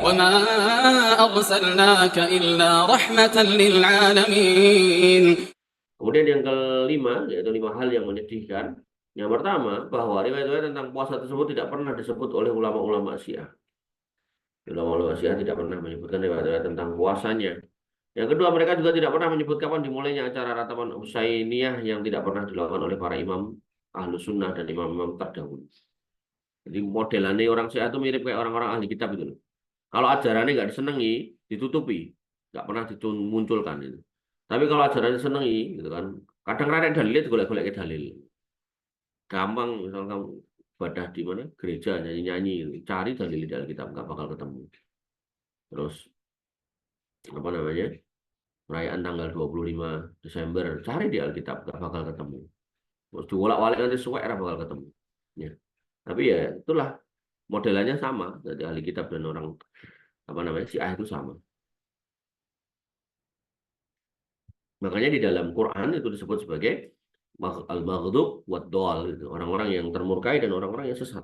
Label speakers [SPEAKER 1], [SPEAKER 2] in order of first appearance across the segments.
[SPEAKER 1] وما أرسلناك إلا رحمة للعالمين.
[SPEAKER 2] Kemudian yang kelima, yaitu 5 hal yang menyedihkan. Yang pertama, bahwa riwayat-riwayat tentang puasa tersebut tidak pernah disebut oleh ulama-ulama Syiah. Ulama-ulama Syiah tidak pernah menyebutkan riwayat-riwayat tentang puasanya. Yang kedua, mereka juga tidak pernah menyebut kapan dimulainya acara ratapan Husainiyah yang tidak pernah dilakukan oleh para imam Ahlus Sunnah dan imam-imam terdahulu. Jadi modelannya orang Syiah itu mirip kayak orang-orang ahli kitab itu loh. Kalau ajarannya nggak disenangi, ditutupi, nggak pernah dimunculkan itu. Tapi kalau ajarannya disenangi, gitu kan, kadang-kadang dalil itu golek-golek ke dalil. Gampang, misalnya kamu ibadah di mana gereja nyanyi-nyanyi, cari dalil di dalam kitab nggak bakal ketemu. Terus apa namanya? Perayaan tanggal 25 Desember, cari di Alkitab nggak bakal ketemu. Terus diwolak-walik nanti suwe nggak bakal ketemu. Ya. Tapi ya itulah modelannya sama dari ahli kitab dan orang apa namanya Syiah itu sama. Makanya di dalam Quran itu disebut sebagai al-maghdub wad dal gitu. Orang-orang yang termurkai dan orang-orang yang sesat.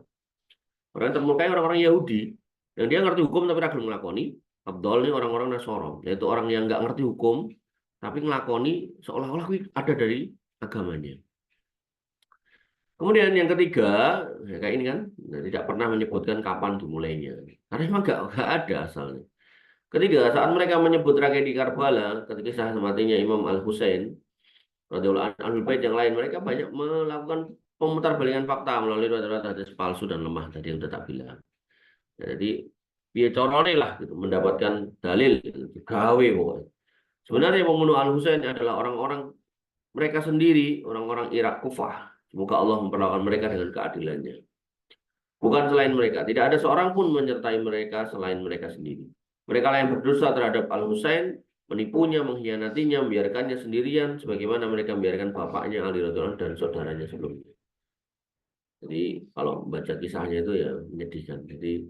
[SPEAKER 2] Orang yang termurkai orang-orang Yahudi yang dia ngerti hukum tapi ragu melakoni. Abdol ini orang-orang Nasoro, yaitu orang yang nggak ngerti hukum tapi ngelakoni seolah-olah ada dari agamanya. Kemudian yang ketiga, ya kayak ini kan, tidak pernah menyebutkan kapan dimulainya. Karena memang nggak ada asalnya. Ketiga, saat mereka menyebut tragedi Karbala, ketika kisah matinya Imam Al-Husain, radhiyallahu anhu, Ahlul Bait yang lain, mereka banyak melakukan pemutarbalikan fakta melalui riwayat hadis palsu dan lemah tadi yang sudah tak bilang. Jadi, dia corone lah, gitu, mendapatkan dalil, gitu, gawe pokoknya. Sebenarnya yang membunuh Al-Husain adalah orang-orang mereka sendiri, orang-orang Irak Kufah. Semoga Allah memperlakukan mereka dengan keadilannya. Bukan selain mereka. Tidak ada seorang pun menyertai mereka selain mereka sendiri. Mereka lah yang berdosa terhadap Al-Husain, menipunya, mengkhianatinya, membiarkannya sendirian, sebagaimana mereka membiarkan bapaknya Ali radhiyallahu anhu dan saudaranya sebelumnya. Jadi kalau membaca kisahnya itu ya menyedihkan. Jadi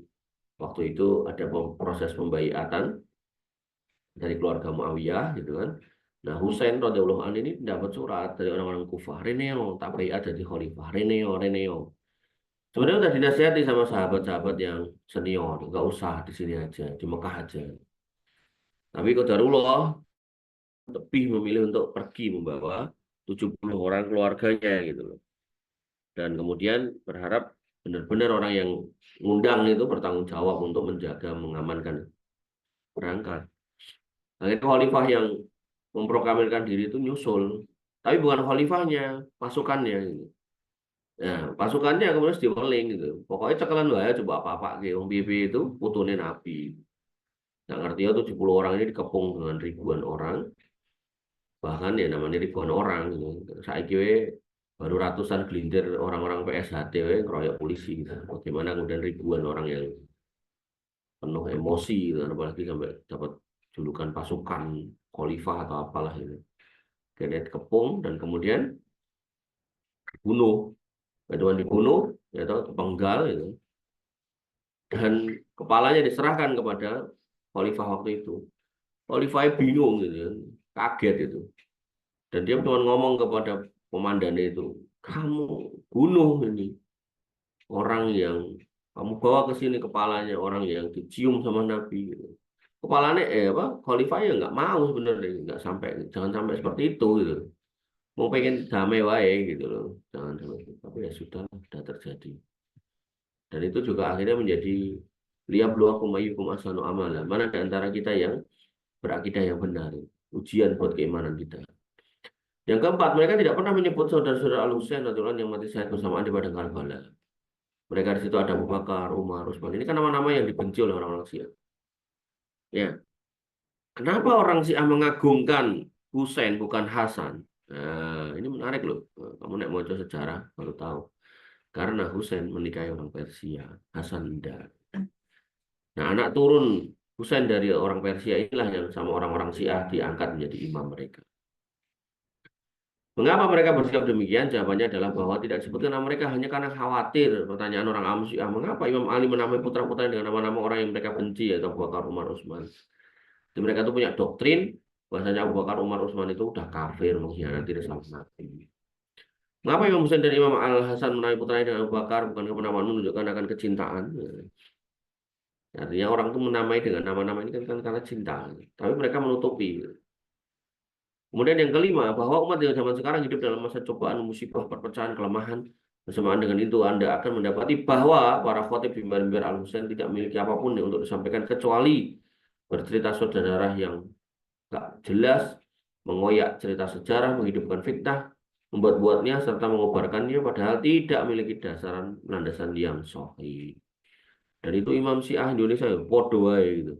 [SPEAKER 2] waktu itu ada proses pembaiatan dari keluarga Muawiyah gitu kan. Nah, Husain radhiyallahu anhu ini dapat surat dari orang-orang Kufah, Reneo, tak baiat jadi khalifah, Reneo, Reneo. Sebenarnya udah dinasihati sama sahabat-sahabat yang senior, nggak usah di sini aja, di Mekah aja. Tapi qadarullah lebih memilih untuk pergi membawa 70 orang keluarganya gitu loh. Dan kemudian berharap benar-benar orang yang ngundang itu bertanggung jawab untuk menjaga, mengamankan berangkat. Akhirnya khalifah yang memproklamirkan diri itu nyusul. Tapi bukan khalifahnya, pasukannya gitu. Nah, pasukannya kemudian diweling gitu. Pokoknya cekelan wae coba apa-apa gitu. Wong piye itu putunin nabi. Nah, artinya 70 orang ini dikepung dengan ribuan orang. Bahkan ya namanya ribuan orang gitu. Saiki we baru ratusan gelintir orang-orang PSHT we ngeroyok polisi gitu. Bagaimana kemudian ribuan orang yang penuh emosi gitu. Apalagi sampai dapat julukan pasukan khalifah atau apalah gitu. Kemudian dikepung dan kemudian dibunuh. Kemudian dibunuh, ya tahu kepenggal itu. Dan kepalanya diserahkan kepada khalifah waktu itu. Khalifah bingung gitu, kaget itu. Dan dia cuma ngomong kepada komandannya itu, kamu bunuh ini orang yang kamu bawa ke sini kepalanya orang yang dicium sama Nabi. Gitu. Kepalanya apa? Khalifah ya nggak mau sebenarnya, nggak sampai, jangan sampai seperti itu gitu. Mau pengen damai wae gitu loh, jangan sampai. Tapi ya sudah terjadi. Dan itu juga akhirnya menjadi liyabluwakum ayyukum ahsanu amala. Mana di antara kita yang berakidah yang benar. Ujian buat keimanan kita. Yang keempat, mereka tidak pernah menyebut saudara-saudara Al-Husain radhiyallahu yang mati syahid bersamaan di padang Karbala. Mereka di situ ada Abu Bakar, Umar, Utsman. Ini kan nama-nama yang dibenci oleh orang-orang Syiah. Ya, kenapa orang Syiah mengagungkan Husain bukan Hasan? Nah, ini menarik loh. Kamu nek mau sejarah baru tahu. Karena Husain menikahi orang Persia, Hasan tidak. Nah, anak turun Husain dari orang Persia inilah yang sama orang-orang Syiah diangkat menjadi imam mereka. Mengapa mereka bersikap demikian? Jawabannya adalah bahwa tidak disebutkan nama mereka hanya karena khawatir. Pertanyaan orang awam Syiah, mengapa Imam Ali menamai putra-putranya dengan nama-nama orang yang mereka benci, yaitu Abu Bakar, Umar, Utsman. Jadi mereka itu punya doktrin bahwasanya Abu Bakar, Umar, Utsman itu udah kafir, mengkhianati risalah Nabi. Mengapa Imam Husain dan Imam Al Hasan menamai putranya dengan Abu Bakar? Bukan kepenamaan menunjukkan akan kecintaan. Artinya orang tuh menamai dengan nama-nama ini kan karena cinta, tapi mereka menutupi. Kemudian yang kelima, bahwa umat yang zaman sekarang hidup dalam masa cobaan, musibah, perpecahan, kelemahan. Bersamaan dengan itu, Anda akan mendapati bahwa para khotib di mimbar Al-Husain tidak memiliki apapun yang untuk disampaikan kecuali bercerita saudara yang gak jelas, mengoyak cerita sejarah, menghidupkan fitnah, membuat-buatnya, serta mengobarkannya, padahal tidak memiliki dasaran landasan yang sahih. Dan itu Imam Syiah Indonesia, ya, podo wae gitu.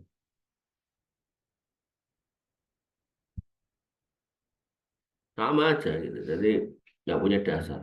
[SPEAKER 2] Sama aja gitu. Jadi nggak punya dasar.